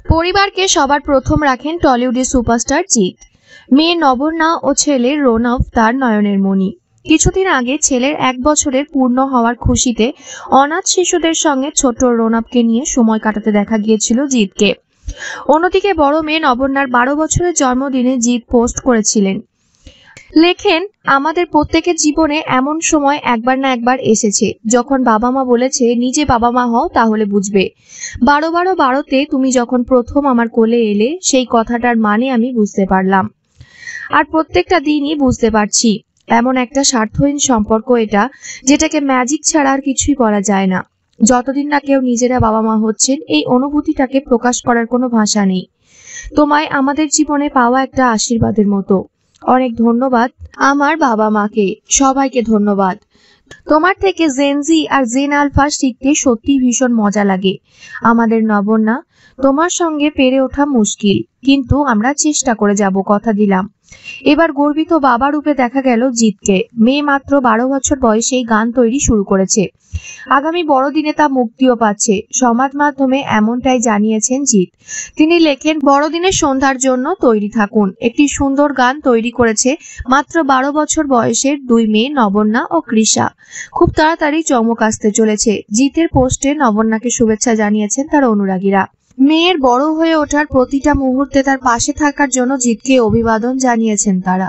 পরিবারকে সবার প্রথম রাখেন টলিউডের সুপারস্টার জিৎ। মেয়ে নবর্ণা ও ছেলে রৌনক তার নয়নের মণি। কিছুদিন আগে ছেলের 1 বছরের পূর্ণ হওয়ার খুশিতে অনাথ শিশুদের সঙ্গে ছোট রৌনককে নিয়ে সময় কাটাতে দেখা গিয়েছিল জিৎকে। অন্যদিকে বড় মেয়ে নবর্ণার 12 বছরের জন্মদিনে জিৎ পোস্ট করেছিলেন, লেখেন, আমাদের প্রত্যেকের জীবনে এমন সময় একবার না একবার এসেছে যখন বাবা মা বলেছে নিজে বাবা মা হও তাহলে বুঝবে। 12-12-12তে তুমি যখন প্রথম আমার কোলে এলে সেই কথাটার মানে আমি বুঝতে পারলাম, আর প্রত্যেকটা দিনই বুঝতে পারছি এমন একটা স্বার্থহীন সম্পর্ক এটা, যেটাকে ম্যাজিক ছাড়া আর কিছুই বলা যায় না। যতদিন না কেউ নিজেরা বাবা মা হচ্ছেন এই অনুভূতিটাকে প্রকাশ করার কোনো ভাষা নেই। তোমায় আমাদের জীবনে পাওয়া একটা আশীর্বাদের মতো। অনেক ধন্যবাদ আমার বাবা মাকে, সবাইকে ধন্যবাদ। তোমার থেকে জেনজি আর জেন আলফা শিখতে সত্যি ভীষণ মজা লাগে। আমাদের নবর্ণা, তোমার সঙ্গে পেরে ওঠা মুশকিল, কিন্তু আমরা চেষ্টা করে যাব, কথা দিলাম। এবার গর্বিত বাবা রূপে দেখা গেল জিৎকে। মেয়ে মাত্র 12 বছর বয়সেই গান তৈরি শুরু করেছে। আগামী বড়দিনে তা মুক্তিও পাচ্ছে। সমাজ মাধ্যমে এমনটাই জানিয়েছেন জিৎ। তিনি লেখেন, বড়দিনের সন্ধ্যার জন্য তৈরি থাকুন। একটি সুন্দর গান তৈরি করেছে মাত্র 12 বছর বয়সের 2 মেয়ে নবর্ণা ও কৃষা। খুব তাড়াতাড়ি চমক আসতে চলেছে। জিতের পোস্টে নবর্ণাকে শুভেচ্ছা জানিয়েছেন তার অনুরাগীরা। মেয়ের বড় হয়ে ওঠার প্রতিটা মুহূর্তে তার পাশে থাকার জন্য জিতকে অভিবাদন জানিয়েছেন তারা।